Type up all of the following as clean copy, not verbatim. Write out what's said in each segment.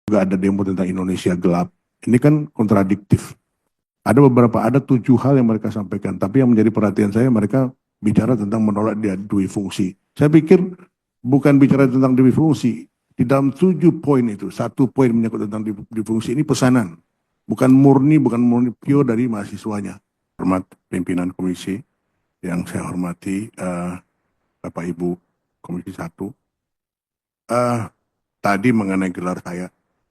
juga ada demo tentang Indonesia gelap. Ini kan kontradiktif. Ada 7 hal yang mereka sampaikan, tapi yang menjadi perhatian saya mereka bicara tentang menolak dia dui fungsi. Saya pikir bukan bicara tentang dui fungsi. Di dalam 7 poin itu, 1 poin menyangkut tentang dui fungsi ini pesanan. Bukan murni pure dari mahasiswanya. Hormat pimpinan komisi yang saya hormati, Bapak Ibu Komisi 1. Tadi mengenai gelar saya.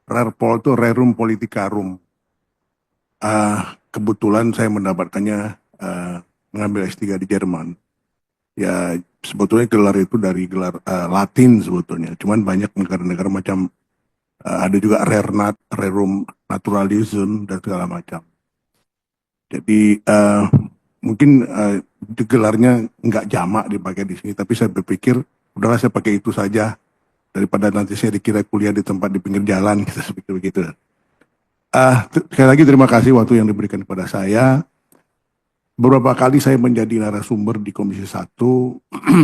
Rarpol itu Rerum Politicarum. Kebetulan saya mendapatkannya mengambil S3 di Jerman. Ya sebetulnya gelar itu dari gelar Latin sebetulnya. Cuman banyak negara-negara macam ada juga Rerum Naturalism dan segala macam. Jadi mungkin gelarnya nggak jamak dipakai di sini, tapi saya berpikir udahlah saya pakai itu saja daripada nanti saya dikira kuliah di tempat di pinggir jalan gitu seperti begitu. Sekali lagi terima kasih waktu yang diberikan kepada saya. Beberapa kali saya menjadi narasumber di Komisi 1,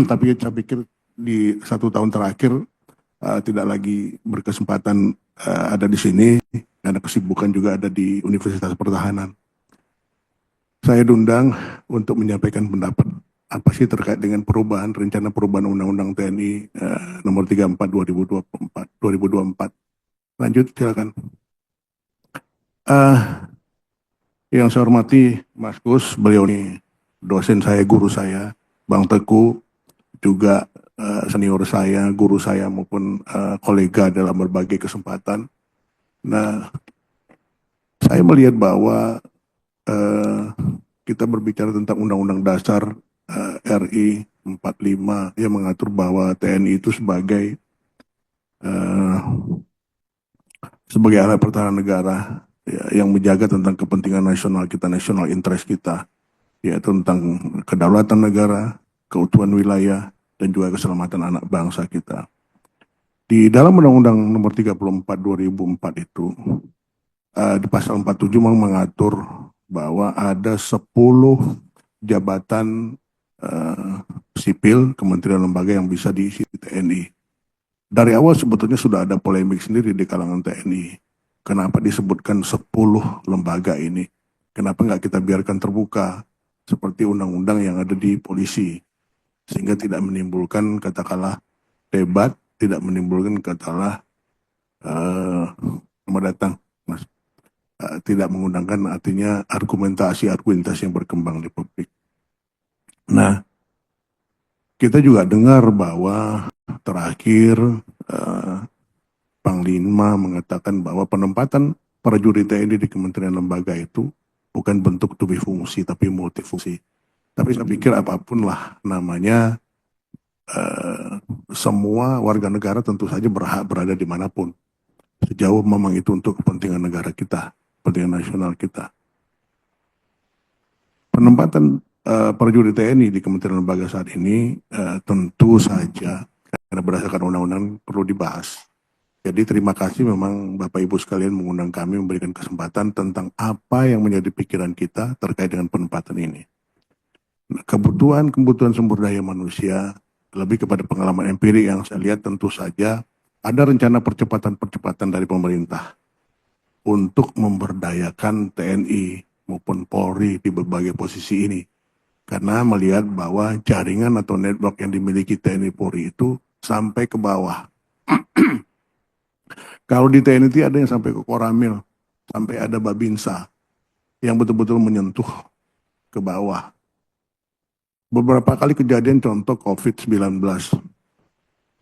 tapi saya pikir di 1 tahun terakhir tidak lagi berkesempatan ada di sini, karena kesibukan juga ada di Universitas Pertahanan. Saya diundang untuk menyampaikan pendapat apa sih terkait dengan rencana perubahan Undang-Undang TNI nomor 34 2024. Lanjut, silakan. Yang saya hormati Mas Gus, beliau ini dosen saya, guru saya, Bang Teguh, juga senior saya, guru saya maupun kolega dalam berbagai kesempatan. Nah, saya melihat bahwa kita berbicara tentang Undang-Undang Dasar RI 45 yang mengatur bahwa TNI itu sebagai alat pertahanan negara ya, yang menjaga tentang kepentingan nasional kita, national interest kita, yaitu tentang kedaulatan negara, keutuhan wilayah, dan juga keselamatan anak bangsa kita. Di dalam Undang-Undang nomor 34 2004 itu, di pasal 47 mengatur bahwa ada 10 jabatan sipil, kementerian lembaga yang bisa diisi TNI. Dari awal sebetulnya sudah ada polemik sendiri di kalangan TNI. Kenapa disebutkan 10 lembaga ini? Kenapa nggak kita biarkan terbuka seperti undang-undang yang ada di polisi? Sehingga tidak menimbulkan katakanlah debat, tidak menimbulkan katakanlah tidak mengundangkan artinya argumentasi yang berkembang di publik. Nah, kita juga dengar bahwa terakhir Panglima mengatakan bahwa penempatan prajurit TNI di kementerian lembaga itu bukan bentuk tubi fungsi tapi multifungsi. Tapi saya pikir apapun lah namanya, semua warga negara tentu saja berhak berada dimanapun. Sejauh memang itu untuk kepentingan negara kita, kepentingan nasional kita. Penempatan prajurit TNI di kementerian lembaga saat ini tentu saja karena berdasarkan undang-undang perlu dibahas. Jadi terima kasih memang Bapak Ibu sekalian mengundang kami, memberikan kesempatan tentang apa yang menjadi pikiran kita terkait dengan penempatan ini. Nah, kebutuhan sumber daya manusia lebih kepada pengalaman empirik yang saya lihat tentu saja ada rencana percepatan dari pemerintah untuk memberdayakan TNI maupun Polri di berbagai posisi ini. Karena melihat bahwa jaringan atau network yang dimiliki TNI Polri itu sampai ke bawah. Kalau di TNI itu ada yang sampai ke Koramil, sampai ada Babinsa, yang betul-betul menyentuh ke bawah. Beberapa kali kejadian contoh COVID-19,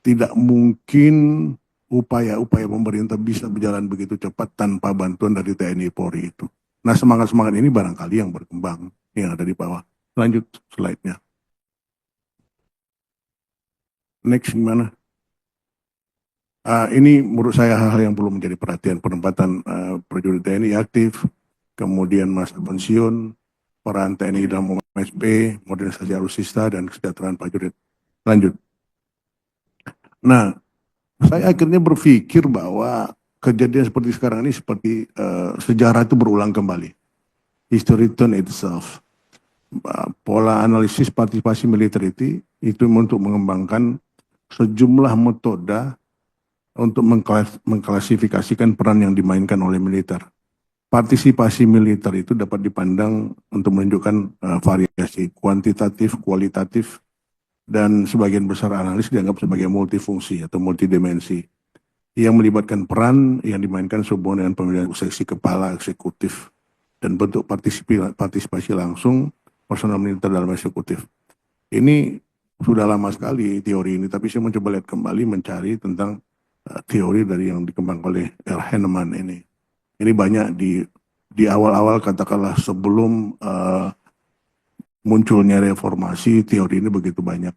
tidak mungkin upaya-upaya pemerintah bisa berjalan begitu cepat tanpa bantuan dari TNI Polri itu. Nah, semangat-semangat ini barangkali yang berkembang, yang ada di bawah. Lanjut slide-nya. Next gimana? Ini menurut saya hal-hal yang perlu menjadi perhatian, penempatan prajurit TNI aktif, kemudian masa pensiun, peran TNI dalam MSP, modernisasi alutsista, dan kesejahteraan prajurit. Lanjut. Nah, saya akhirnya berpikir bahwa kejadian seperti sekarang ini seperti sejarah itu berulang kembali. History turn itself. Pola analisis partisipasi militer itu untuk mengembangkan sejumlah metode untuk mengklasifikasikan peran yang dimainkan oleh militer. Partisipasi militer itu dapat dipandang untuk menunjukkan variasi kuantitatif, kualitatif, dan sebagian besar analis dianggap sebagai multifungsi atau multidimensi yang melibatkan peran yang dimainkan sehubungan dengan pemilihan seksi kepala eksekutif dan bentuk partisipasi langsung personal militer dalam eksekutif. Ini sudah lama sekali teori ini, tapi saya mencoba lihat kembali mencari tentang teori dari yang dikembangkan oleh Kahneman ini. Ini banyak di awal-awal katakanlah sebelum munculnya reformasi, teori ini begitu banyak.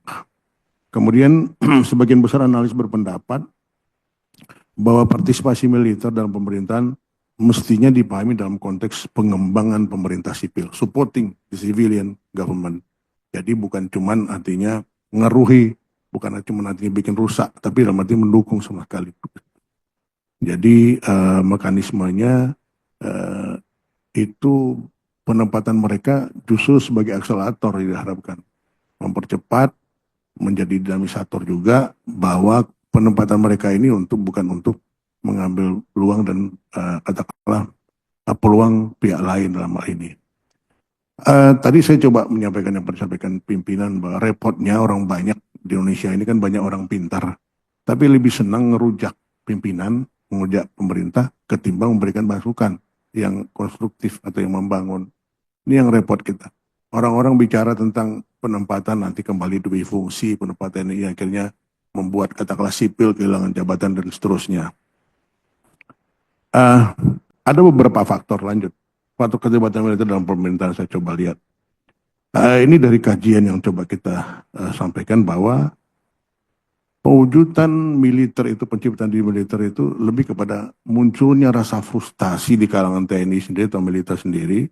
Kemudian sebagian besar analis berpendapat bahwa partisipasi militer dalam pemerintahan mestinya dipahami dalam konteks pengembangan pemerintah sipil, supporting the civilian government. Jadi bukan cuman artinya ngeruhi, bukan cuma artinya bikin rusak, tapi dalam arti mendukung sama sekali. Jadi mekanismenya itu penempatan mereka justru sebagai akselerator diharapkan, mempercepat, menjadi dinamisator juga, bahwa penempatan mereka ini bukan untuk mengambil peluang dan katakanlah peluang pihak lain dalam hal ini. Tadi saya coba menyampaikan yang disampaikan pimpinan bahwa repotnya orang banyak di Indonesia ini kan banyak orang pintar, tapi lebih senang ngerujak pimpinan, mengujak pemerintah ketimbang memberikan masukan yang konstruktif atau yang membangun. Ini yang repot kita. Orang-orang bicara tentang penempatan nanti kembali demi fungsi penempatan ini akhirnya membuat katakanlah sipil kehilangan jabatan dan seterusnya. Ada beberapa faktor lanjut. Faktor keterlibatan militer dalam pemerintahan saya coba lihat. Ini dari kajian yang coba kita sampaikan bahwa pewujudan militer itu, penciptaan di militer itu lebih kepada munculnya rasa frustasi di kalangan TNI sendiri atau militer sendiri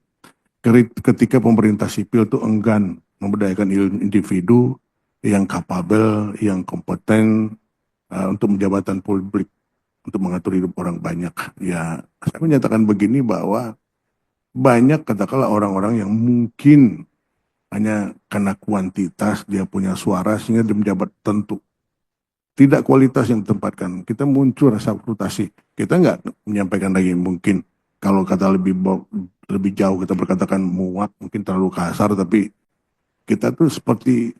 ketika pemerintah sipil itu enggan memberdayakan individu yang kapabel, yang kompeten untuk jabatan publik, untuk mengatur hidup orang banyak. Ya, saya menyatakan begini bahwa banyak katakanlah orang-orang yang mungkin hanya karena kuantitas dia punya suara sehingga dia menjabat tentu. Tidak kualitas yang ditempatkan. Kita muncul rasa frustasi. Kita nggak menyampaikan lagi mungkin kalau kata lebih jauh kita berkatakan muak, mungkin terlalu kasar, tapi kita tuh seperti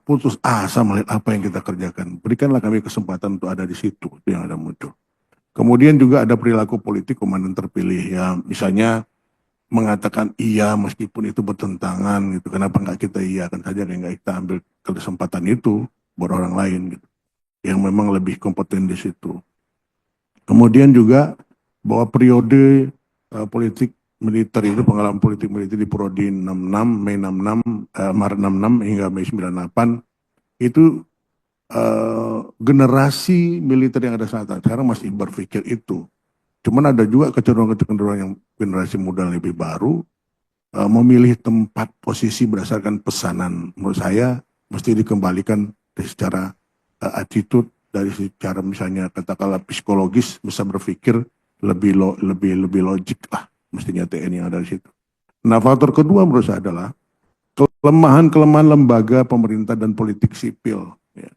putus asa melihat apa yang kita kerjakan. Berikanlah kami kesempatan untuk ada di situ, itu yang ada muncul. Kemudian juga ada perilaku politik komandan terpilih, ya misalnya mengatakan iya meskipun itu bertentangan gitu. Kenapa nggak kita iyakan saja, nggak kita ambil kesempatan itu buat orang lain gitu, yang memang lebih kompeten di situ. Kemudian juga bahwa periode politik militer itu, pengalaman politik militer di Prodi 66, Mei 66, Maret 66 hingga Mei 98 itu generasi militer yang ada saat sekarang masih berpikir itu. Cuman ada juga kecenderungan yang generasi muda lebih baru memilih tempat posisi berdasarkan pesanan. Menurut saya mesti dikembalikan dari secara attitude, dari secara misalnya katakanlah psikologis, bisa berpikir lebih logik lah mestinya TNI yang ada di situ. Nah, faktor kedua menurut saya adalah kelemahan lembaga pemerintah dan politik sipil. Ya.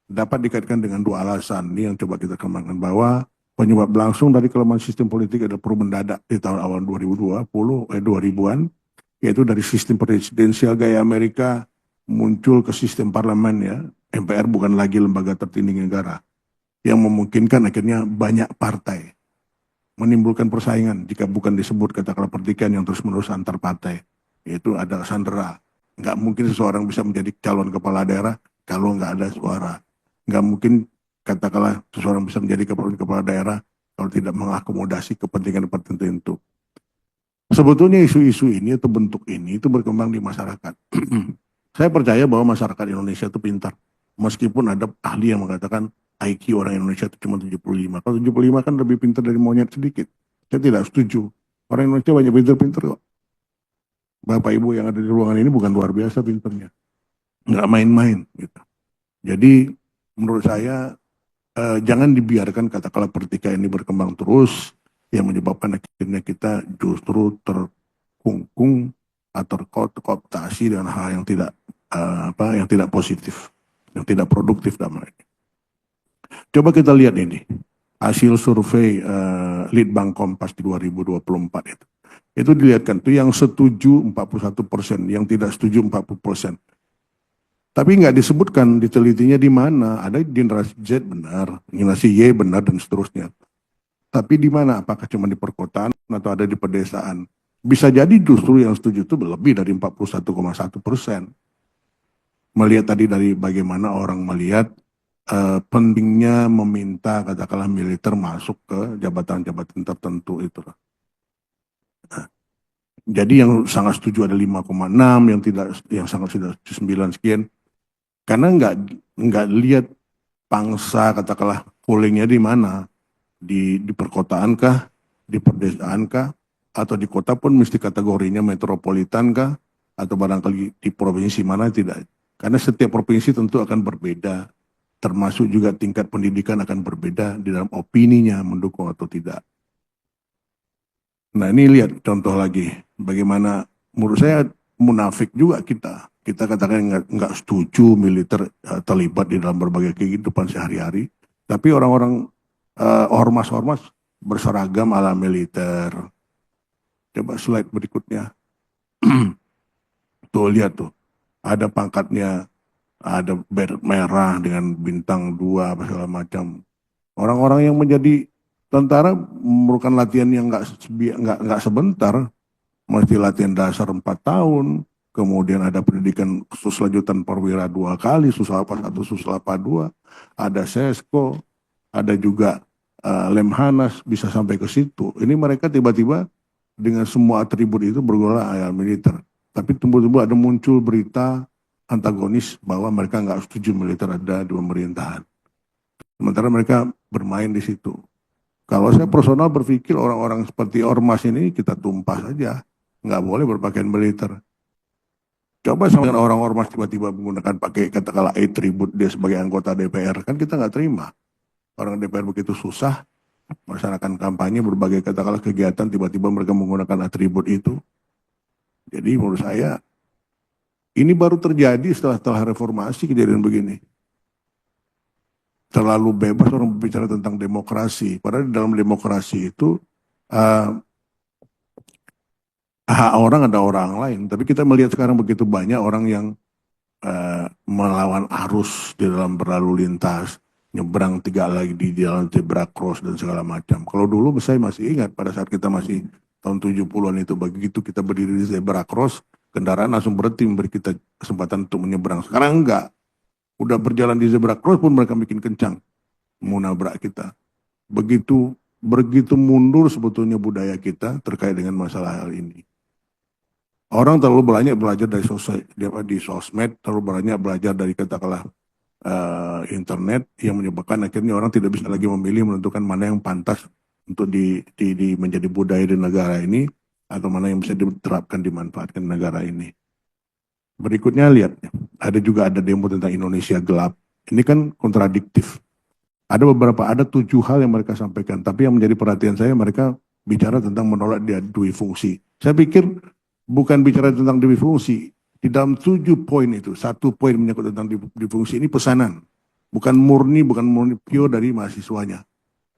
Dapat dikaitkan dengan dua alasan ini yang coba kita kembangkan, bahwa penyebab langsung dari kelemahan sistem politik adalah perubahan mendadak di tahun awal 2000-an, yaitu dari sistem presidensial gaya Amerika muncul ke sistem parlemen, ya. MPR bukan lagi lembaga tertinggi negara, yang memungkinkan akhirnya banyak partai, menimbulkan persaingan jika bukan disebut katakanlah pertikaian yang terus-menerus antar partai, yaitu ada sandera. Nggak mungkin seseorang bisa menjadi calon kepala daerah kalau nggak ada suara. Nggak mungkin katakanlah seseorang bisa menjadi kepala daerah kalau tidak mengakomodasi kepentingan tertentu. Sebetulnya isu-isu ini atau bentuk ini itu berkembang di masyarakat. Saya percaya bahwa masyarakat Indonesia itu pintar. Meskipun ada ahli yang mengatakan IQ orang Indonesia itu cuma 75. Kalau 75 kan lebih pintar dari monyet sedikit. Saya tidak setuju. Orang Indonesia banyak pintar-pintar kok. Bapak Ibu yang ada di ruangan ini bukan luar biasa pintarnya. Nggak main-main gitu. Jadi menurut saya jangan dibiarkan katakanlah pertikaian ini berkembang terus, yang menyebabkan akhirnya kita justru terkungkung atau terkooptasi dengan hal yang tidak yang tidak positif, yang tidak produktif dalam hal ini. Coba kita lihat ini, hasil survei Litbang Kompas di 2024 itu. Itu dilihatkan tuh yang setuju 41%, yang tidak setuju 40%. Tapi nggak disebutkan ditelitinya di mana. Ada generasi Z benar, generasi Y benar dan seterusnya. Tapi di mana? Apakah cuma di perkotaan atau ada di pedesaan? Bisa jadi justru yang setuju itu lebih dari 41,1%. Melihat tadi dari bagaimana orang melihat pentingnya meminta katakanlah militer masuk ke jabatan-jabatan tertentu itu. Jadi yang sangat setuju ada 5,6, yang tidak, yang sangat sudah 9 sekian. Karena nggak lihat pangsa katakanlah poolingnya di mana, di perkotaan kah, di perdesaan kah, atau di kota pun mesti kategorinya metropolitan kah, atau barangkali di provinsi mana tidak. Karena setiap provinsi tentu akan berbeda, termasuk juga tingkat pendidikan akan berbeda di dalam opininya mendukung atau tidak. Nah ini lihat contoh lagi, bagaimana menurut saya munafik juga kita. Kita katakan nggak setuju militer terlibat di dalam berbagai kehidupan sehari-hari, tapi orang-orang ormas-ormas berseragam ala militer. Coba slide berikutnya. Tuh lihat tuh, ada pangkatnya, ada beret merah dengan bintang 2 apa segala macam. Orang-orang yang menjadi tentara memerlukan latihan yang nggak sebentar, mesti latihan dasar 4 tahun, kemudian ada pendidikan khusus lanjutan perwira 2 kali, Suslapa 1, Suslapa 2, ada sesko, ada juga Lemhanas bisa sampai ke situ. Ini mereka tiba-tiba dengan semua atribut itu bergolak ayat militer. Tapi tiba-tiba ada muncul berita antagonis bahwa mereka nggak setuju militer ada di pemerintahan. Sementara mereka bermain di situ. Kalau saya personal berpikir orang-orang seperti ormas ini kita tumpah saja. Nggak boleh berpakaian militer. Coba sama dengan orang ormas tiba-tiba menggunakan pakai katakanlah atribut dia sebagai anggota DPR. Kan kita nggak terima. Orang DPR begitu susah melaksanakan kampanye berbagai katakanlah kegiatan tiba-tiba mereka menggunakan atribut itu. Jadi menurut saya ini baru terjadi setelah reformasi kejadian begini. Terlalu bebas orang berbicara tentang demokrasi. Padahal di dalam demokrasi itu hak orang ada orang lain. Tapi kita melihat sekarang begitu banyak orang yang melawan arus di dalam berlalu lintas, nyebrang 3 lagi di jalan zebra cross dan segala macam. Kalau dulu saya masih ingat pada saat kita masih tahun 70-an itu, begitu kita berdiri di zebra cross, kendaraan langsung berhenti memberi kita kesempatan untuk menyeberang. Sekarang enggak. Udah berjalan di zebra cross pun mereka bikin kencang mau nabrak kita. Begitu mundur sebetulnya budaya kita terkait dengan masalah hal ini. Orang terlalu banyak belajar dari di sosmed, terlalu banyak belajar dari katakanlah internet yang menyebabkan akhirnya orang tidak bisa lagi memilih menentukan mana yang pantas untuk menjadi budaya di negara ini atau mana yang bisa diterapkan dimanfaatkan di negara ini. Berikutnya lihat, ada demo tentang Indonesia gelap. Ini kan kontradiktif. Ada 7 hal yang mereka sampaikan, tapi yang menjadi perhatian saya mereka bicara tentang menolak dia dui fungsi. Saya pikir bukan bicara tentang dui fungsi. Di dalam 7 poin itu, 1 poin menyangkut tentang dui fungsi ini pesanan. Bukan murni pure dari mahasiswanya.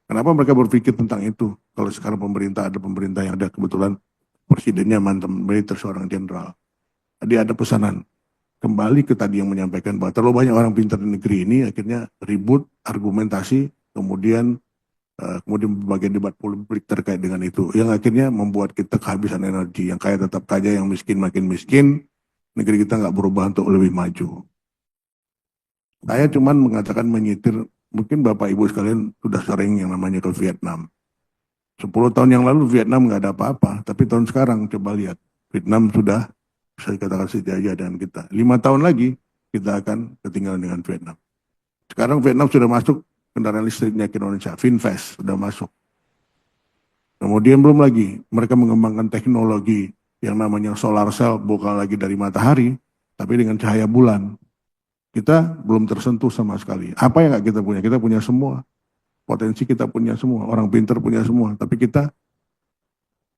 Kenapa mereka berpikir tentang itu? Kalau sekarang ada pemerintah yang ada kebetulan presidennya mantan militer seorang jenderal. Tadi ada pesanan. Kembali ke tadi yang menyampaikan bahwa terlalu banyak orang pintar di negeri ini akhirnya ribut, argumentasi, kemudian berbagai debat publik terkait dengan itu. Yang akhirnya membuat kita kehabisan energi. Yang kaya tetap kaya, yang miskin makin miskin. Negeri kita nggak berubah untuk lebih maju. Saya cuman mengatakan menyitir, mungkin Bapak Ibu sekalian sudah sering yang namanya ke Vietnam. 10 tahun yang lalu Vietnam nggak ada apa-apa, tapi tahun sekarang coba lihat. Vietnam sudah bisa dikatakan sejajar dengan kita. 5 tahun lagi kita akan ketinggalan dengan Vietnam. Sekarang Vietnam sudah masuk kendaraan listriknya ke Indonesia, Finfast sudah masuk. Kemudian belum lagi mereka mengembangkan teknologi yang namanya solar cell, bukan lagi dari matahari, tapi dengan cahaya bulan. Kita belum tersentuh sama sekali. Apa yang kita punya? Kita punya semua. Potensi kita punya semua. Orang pintar punya semua. Tapi kita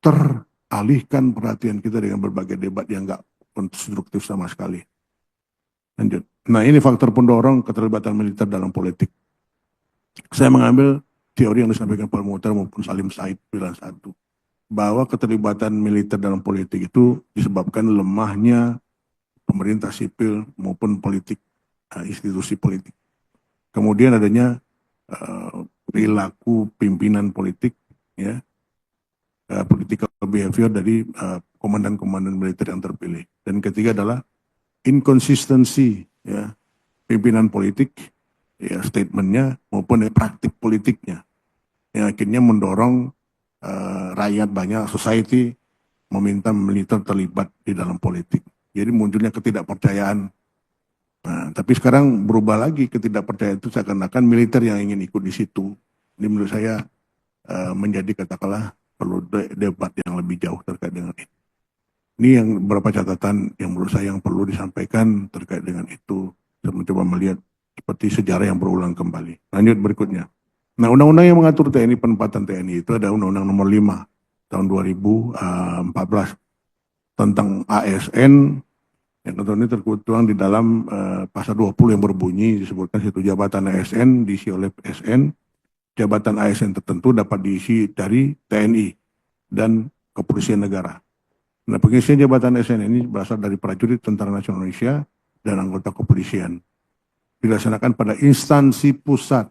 teralihkan perhatian kita dengan berbagai debat yang nggak konstruktif sama sekali. Lanjut. Nah ini faktor pendorong keterlibatan militer dalam politik. Saya mengambil teori yang disampaikan Pak Muhtar maupun Salim Said 91, bahwa keterlibatan militer dalam politik itu disebabkan lemahnya pemerintah sipil maupun politik, institusi politik. Kemudian adanya perilaku pimpinan politik, ya, political behavior dari komandan-komandan militer yang terpilih. Dan ketiga adalah inkonsistensi, ya, pimpinan politik, ya, statementnya maupun praktik politiknya, yang akhirnya mendorong rakyat banyak, society meminta militer terlibat di dalam politik. Jadi munculnya ketidakpercayaan. Nah, tapi sekarang berubah lagi, ketidakpercayaan itu seakan-akan militer yang ingin ikut di situ. Ini menurut saya menjadi, katakanlah, perlu debat yang lebih jauh terkait dengan ini. Ini yang beberapa catatan yang menurut saya yang perlu disampaikan terkait dengan itu. Saya mencoba melihat seperti sejarah yang berulang kembali. Lanjut berikutnya. Nah, undang-undang yang mengatur TNI, penempatan TNI itu ada Undang-Undang Nomor 5 tahun 2014 tentang ASN, yang tentunya tertuang di dalam pasal 20 yang berbunyi disebutkan situ jabatan ASN diisi oleh PSN, jabatan ASN tertentu dapat diisi dari TNI dan Kepolisian Negara. Nah, pengisian jabatan ASN ini berasal dari prajurit Tentara Nasional Indonesia dan anggota kepolisian. Dilaksanakan pada instansi pusat,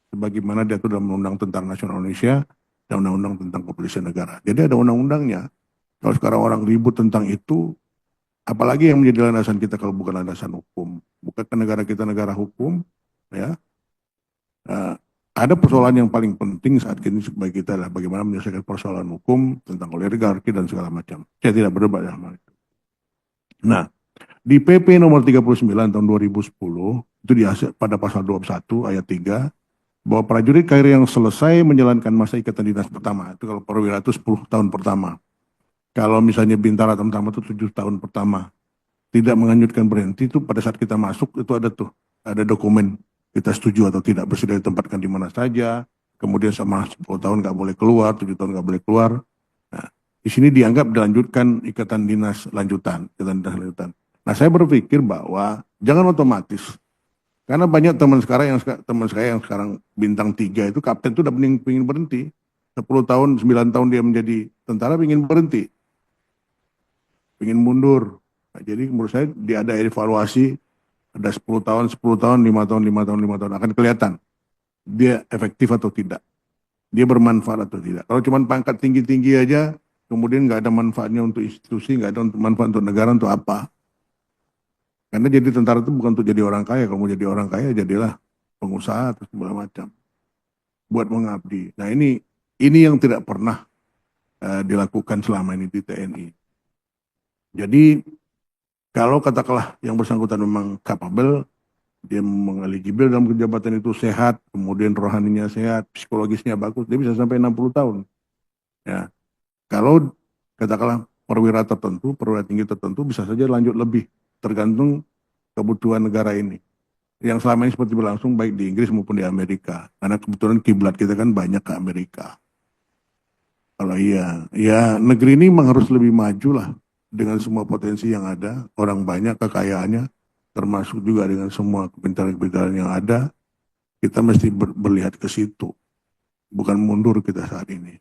sebagaimana diatur dalam Undang-Undang Tentara Nasional Indonesia dan Undang-Undang tentang Kepolisian Negara. Jadi ada undang-undangnya. Kalau sekarang orang ribut tentang itu, apalagi yang menjadi landasan kita kalau bukan landasan hukum? Bukankah negara kita negara hukum? Ya, ada persoalan yang paling penting saat ini bagi kita adalah bagaimana menyelesaikan persoalan hukum tentang oligarki dan segala macam. Saya tidak berdebat dalam hal itu. Nah, di PP nomor 39 tahun 2010 itu pada pasal 21 ayat 3, bahwa prajurit Polri yang selesai menjalankan masa ikatan dinas pertama, itu kalau perwira itu 10 tahun pertama. Kalau misalnya bintara pertama itu 7 tahun pertama. Tidak menganjurkan berhenti, itu pada saat kita masuk itu ada dokumen kita setuju atau tidak, bersedia ditempatkan di mana saja, kemudian sama 10 tahun nggak boleh keluar, 7 tahun nggak boleh keluar. Nah, di sini dianggap dilanjutkan ikatan dinas lanjutan, ikatan dinas lanjutan. Nah, saya berpikir bahwa jangan otomatis. Karena banyak teman saya yang sekarang bintang 3 itu kapten itu udah ingin berhenti. 10 tahun, 9 tahun dia menjadi tentara ingin berhenti. Ingin mundur. Nah, jadi menurut saya dia ada evaluasi, ada 10 tahun, 10 tahun, 5 tahun, 5 tahun, 5 tahun. Akan kelihatan dia efektif atau tidak. Dia bermanfaat atau tidak. Kalau cuma pangkat tinggi-tinggi aja, kemudian nggak ada manfaatnya untuk institusi, nggak ada manfaat untuk negara, untuk apa? Karena jadi tentara itu bukan untuk jadi orang kaya. Kalau mau jadi orang kaya, jadilah pengusaha atau segala macam. Buat mengabdi. Nah, ini yang tidak pernah dilakukan selama ini di TNI. Jadi, kalau katakanlah yang bersangkutan memang capable, dia mengeligible dalam jabatan itu, sehat, kemudian rohaninya sehat, psikologisnya bagus, dia bisa sampai 60 tahun. Ya. Kalau katakanlah perwira tertentu, perwira tinggi tertentu bisa saja lanjut lebih, tergantung kebutuhan negara ini. Yang selama ini seperti berlangsung baik di Inggris maupun di Amerika. Karena kebetulan kiblat kita kan banyak ke Amerika. Kalau ya negeri ini memang harus lebih maju lah dengan semua potensi yang ada, orang banyak, kekayaannya, termasuk juga dengan semua kepintaran-kepintaran yang ada, kita mesti berlihat ke situ. Bukan mundur kita saat ini.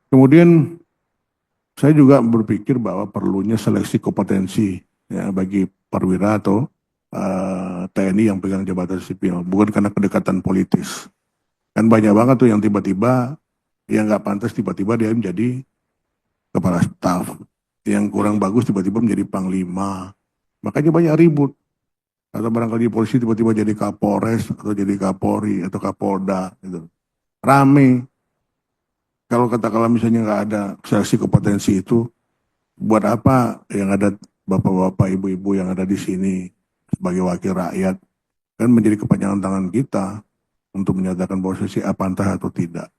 Kemudian saya juga berpikir bahwa perlunya seleksi kompetensi, ya, bagi perwira atau TNI yang pegang jabatan sipil, bukan karena kedekatan politis. Kan banyak banget tuh yang tiba-tiba yang nggak pantas tiba-tiba dia menjadi kepala staf, yang kurang bagus tiba-tiba menjadi panglima, makanya banyak ribut. Atau barangkali polisi tiba-tiba jadi Kapolres atau jadi Kapolri atau Kapolda, gitu. Rame. Kalau katakanlah misalnya nggak ada seleksi kompetensi itu, buat apa yang ada bapak-bapak, ibu-ibu yang ada di sini sebagai wakil rakyat, kan menjadi kepanjangan tangan kita untuk menyatakan bahwa sisi A pantas atau tidak.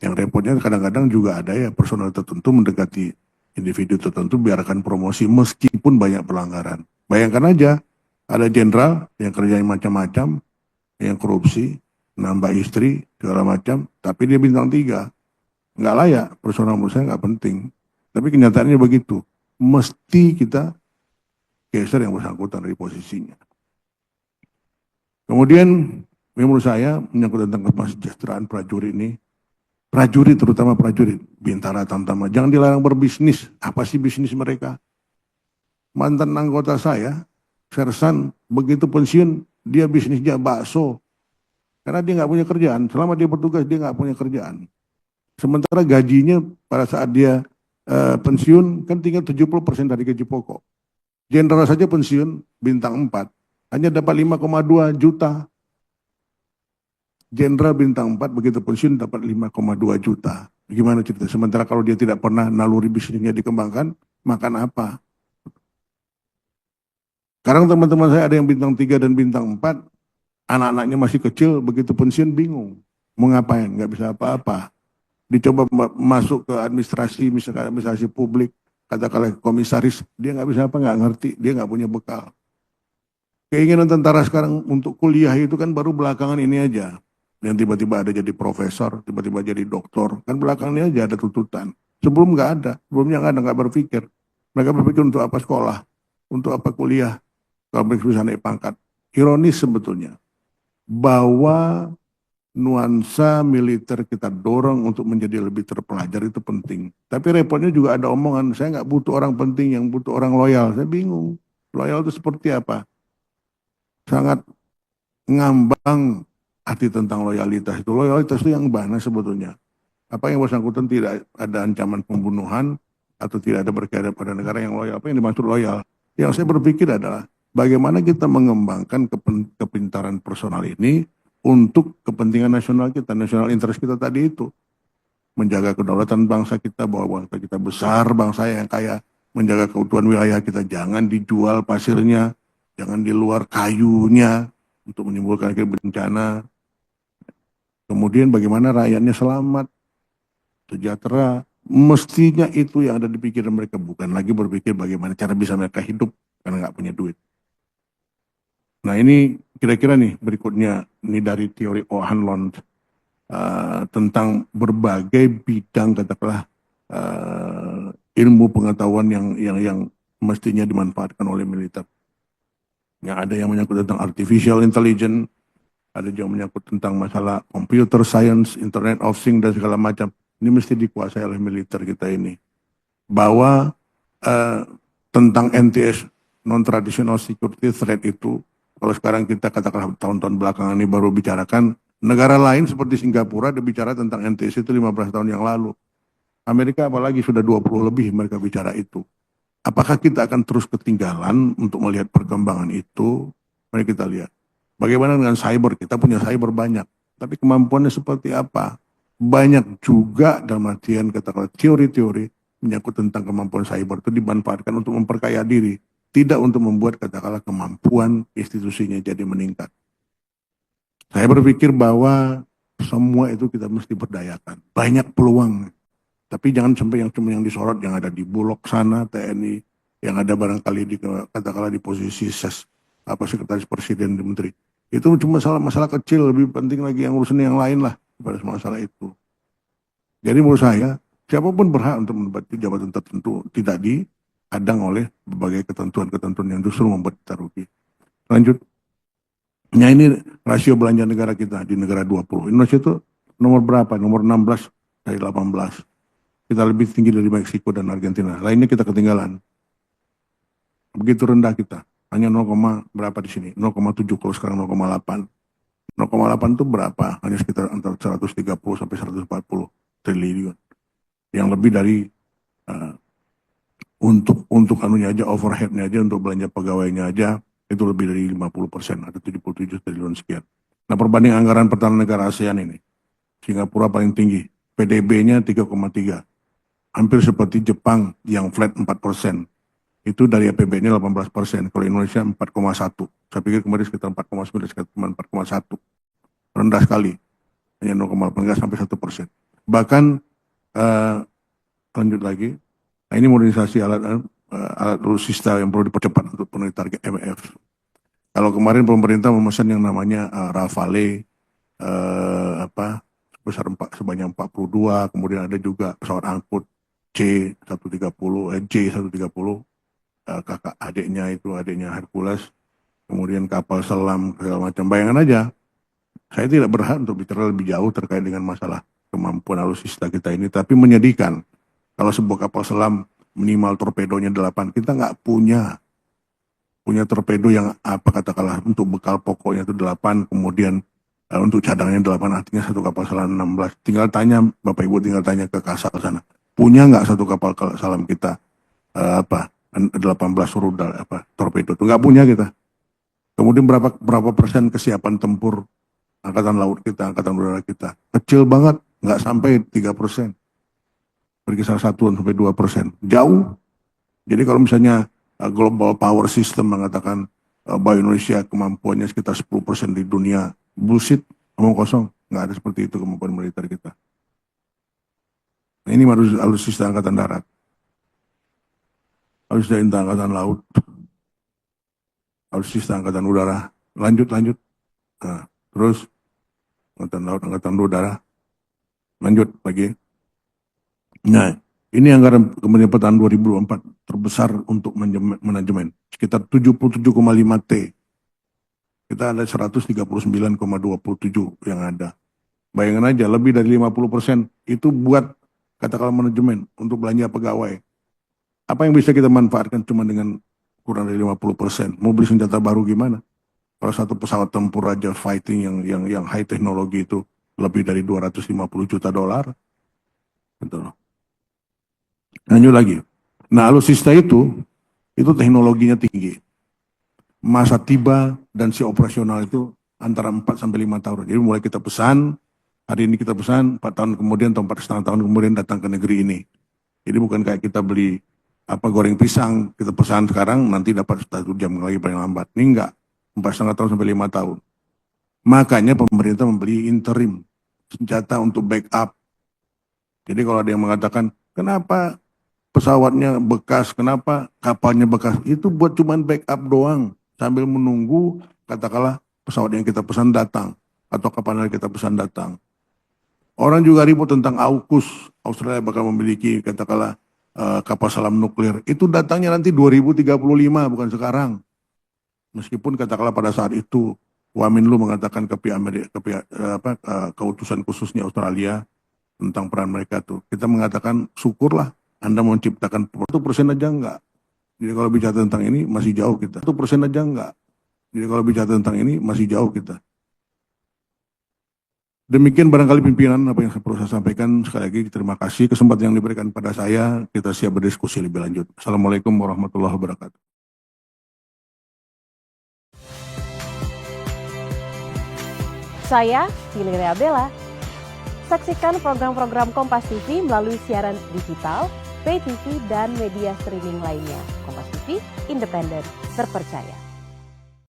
Yang repotnya kadang-kadang juga ada ya personal tertentu mendekati individu tertentu, biarkan promosi meskipun banyak pelanggaran. Bayangkan aja, ada jenderal yang kerjanya macam-macam, yang korupsi, nambah istri, segala macam, tapi dia bintang 3. Nggak layak, personal menurut saya nggak penting. Tapi kenyataannya begitu. Mesti kita geser yang bersangkutan dari posisinya. Kemudian menurut saya menyangkut tentang kesejahteraan prajurit ini, prajurit terutama prajurit Bintara Tamtama jangan dilarang berbisnis. Apa sih bisnis mereka? Mantan anggota saya, Sersan, begitu pensiun dia bisnisnya bakso karena dia nggak punya kerjaan. Selama dia bertugas dia nggak punya kerjaan. Sementara gajinya pada saat dia pensiun kan tinggal 70% dari gaji pokok. Jenderal saja pensiun bintang 4 hanya dapat 5,2 juta. Jenderal bintang 4 begitu pensiun dapat 5,2 juta. Bagaimana cerita? Sementara kalau dia tidak pernah naluri bisnisnya dikembangkan, makan apa? Sekarang teman-teman saya ada yang bintang 3 dan bintang 4, anak-anaknya masih kecil, begitu pensiun bingung. Mau ngapain? Nggak bisa apa-apa. Dicoba masuk ke administrasi, misalkan administrasi publik, katakanlah komisaris, dia nggak bisa apa, nggak ngerti, dia nggak punya bekal. Keinginan tentara sekarang untuk kuliah itu kan baru belakangan ini aja. Yang tiba-tiba ada jadi profesor, tiba-tiba jadi doktor, kan belakangan ini aja ada tuntutan. Sebelum nggak ada, sebelumnya nggak ada, nggak berpikir. Mereka berpikir untuk apa sekolah, untuk apa kuliah, kalau mereka bisa naik pangkat. Ironis sebetulnya, bahwa nuansa militer kita dorong untuk menjadi lebih terpelajar itu penting. Tapi repotnya juga ada omongan, saya nggak butuh orang penting, yang butuh orang loyal. Saya bingung, loyal itu seperti apa? Sangat ngambang arti tentang loyalitas itu. Loyalitas itu yang mana sebetulnya? Apa yang bersangkutan tidak ada ancaman pembunuhan atau tidak ada berkaitan pada negara yang loyal? Apa yang dimaksud loyal? Yang saya berpikir adalah bagaimana kita mengembangkan kepintaran personal ini untuk kepentingan nasional kita, nasional interest kita tadi itu. Menjaga kedaulatan bangsa kita, bahwa bangsa kita besar, bangsa yang kaya, menjaga keutuhan wilayah kita, jangan dijual pasirnya, jangan di luar kayunya untuk menimbulkan bencana. Kemudian bagaimana rakyatnya selamat, sejahtera, mestinya itu yang ada di pikiran mereka, bukan lagi berpikir bagaimana cara bisa mereka hidup karena nggak punya duit. Nah ini kira-kira nih berikutnya, ini dari teori O'Hanlon tentang berbagai bidang katakanlah ilmu pengetahuan yang mestinya dimanfaatkan oleh militer. Yang ada yang menyangkut tentang artificial intelligence, ada yang menyangkut tentang masalah computer science, internet of things dan segala macam. Ini mesti dikuasai oleh militer kita ini. Bahwa tentang NTS, non-traditional security threat itu, kalau sekarang kita katakanlah tahun-tahun belakangan ini baru bicarakan, negara lain seperti Singapura ada bicara tentang NTS itu 15 tahun yang lalu. Amerika apalagi sudah 20 lebih mereka bicara itu. Apakah kita akan terus ketinggalan untuk melihat perkembangan itu? Mari kita lihat. Bagaimana dengan cyber? Kita punya cyber banyak. Tapi kemampuannya seperti apa? Banyak juga dalam artian katakanlah teori-teori menyangkut tentang kemampuan cyber itu dimanfaatkan untuk memperkaya diri. Tidak untuk membuat katakanlah kemampuan institusinya jadi meningkat. Saya berpikir bahwa semua itu kita mesti berdayakan. Banyak peluang. Tapi jangan sampai yang cuma yang disorot yang ada di Bulog sana, TNI, yang ada barangkali di katakanlah di posisi sekretaris presiden, di menteri. Itu cuma masalah kecil, lebih penting lagi yang urusan yang lain lah pada masalah itu. Jadi menurut saya, siapapun berhak untuk menempati jabatan tertentu, tidak dihadang oleh berbagai ketentuan-ketentuan yang justru membuat kita rugi. Lanjut. Nah ini rasio belanja negara kita di negara 20. Indonesia itu nomor berapa? Nomor 16 dari 18. Kita lebih tinggi dari Meksiko dan Argentina. Lainnya kita ketinggalan. Begitu rendah kita. Hanya 0, berapa di sini? 0,7 kalau sekarang 0,8. 0,8 itu berapa? Hanya sekitar antara 130 sampai 140 triliun. Yang lebih dari untuk anunya aja, overheadnya aja, untuk belanja pegawainya aja, itu lebih dari 50%, ada 77 triliun sekian. Nah perbanding anggaran pertahanan negara ASEAN ini, Singapura paling tinggi, PDB-nya 3,3. Hampir seperti Jepang yang flat 4%. Itu dari APBN-nya 18%. Kalau Indonesia 4,1. Saya pikir kemarin sekitar 4,9, sekitar 4,1. Rendah sekali. Hanya 0,8, enggak sampai 1%. Bahkan, lanjut lagi. Nah ini modernisasi alat alutsista yang perlu dipercepat untuk penuhi target MF. Kalau kemarin pemerintah memesan yang namanya Rafale, sebanyak 42, kemudian ada juga pesawat angkut J130, kakak adiknya Hercules, kemudian kapal selam, segala macam. Bayangkan aja, saya tidak berhak untuk bicara lebih jauh terkait dengan masalah kemampuan alutsista kita ini, tapi menyedihkan kalau sebuah kapal selam minimal torpedonya 8, kita nggak punya torpedo yang katakanlah untuk bekal pokoknya itu 8, kemudian untuk cadangannya 8, artinya satu kapal selam 16. Tinggal tanya Bapak Ibu, tinggal tanya ke Kasal sana, punya nggak satu kapal selam kita 18 rudal torpedo itu? Nggak punya kita. Kemudian berapa persen kesiapan tempur angkatan laut kita, angkatan udara kita? Kecil banget, nggak sampai 3%. Berkisar 1-2%. Jauh. Jadi kalau misalnya Global Power System mengatakan bahwa Indonesia kemampuannya sekitar 10% di dunia, bullshit, ngomong kosong. Nggak ada seperti itu kemampuan militer kita. Nah, ini alutsista angkatan darat. Alutsista angkatan laut. Alutsista angkatan udara. Lanjut. Nah, terus angkatan laut, angkatan udara. Lanjut lagi. Nah, ini anggaran Kementerian Pertahanan 2024 terbesar untuk manajemen, sekitar 77,5 T. Kita ada 139,27 yang ada. Bayangkan aja, lebih dari 50% itu buat katakanlah manajemen untuk belanja pegawai. Apa yang bisa kita manfaatkan cuma dengan kurang dari 50%? Mau beli senjata baru gimana? Kalau satu pesawat tempur aja fighting yang high teknologi itu lebih dari 250 juta dolar. Betul. Lanjut lagi. Nah, alutsista itu teknologinya tinggi. Masa tiba dan si operasional itu antara 4-5 tahun. Jadi mulai kita pesan, hari ini kita pesan, 4 tahun kemudian atau 4,5 tahun kemudian datang ke negeri ini. Jadi bukan kayak kita beli goreng pisang, kita pesan sekarang nanti dapat 1 jam lagi paling lambat. Ini enggak, 4,5 tahun sampai 5 tahun. Makanya pemerintah membeli interim, senjata untuk backup. Jadi kalau ada yang mengatakan, kenapa pesawatnya bekas, kenapa kapalnya bekas, itu buat cuman backup doang, sambil menunggu katakanlah pesawat yang kita pesan datang, atau kapal yang kita pesan datang. Orang juga ribut tentang AUKUS, Australia bakal memiliki katakanlah kapal selam nuklir, itu datangnya nanti 2035 bukan sekarang. Meskipun katakanlah pada saat itu Waminlu mengatakan ke pihak keutusan khususnya Australia tentang peran mereka tuh, kita mengatakan syukurlah Anda menciptakan 1% aja enggak. Jadi kalau bicara tentang ini masih jauh kita. 1% aja enggak. Jadi kalau bicara tentang ini masih jauh kita. Demikian barangkali pimpinan apa yang perlu saya sampaikan. Sekali lagi terima kasih kesempatan yang diberikan pada saya. Kita siap berdiskusi lebih lanjut. Assalamualaikum warahmatullahi wabarakatuh. Saya Hilary Abela. Saksikan program-program Kompas TV melalui siaran digital, pay TV, dan media streaming lainnya. Kompas TV, independen, terpercaya.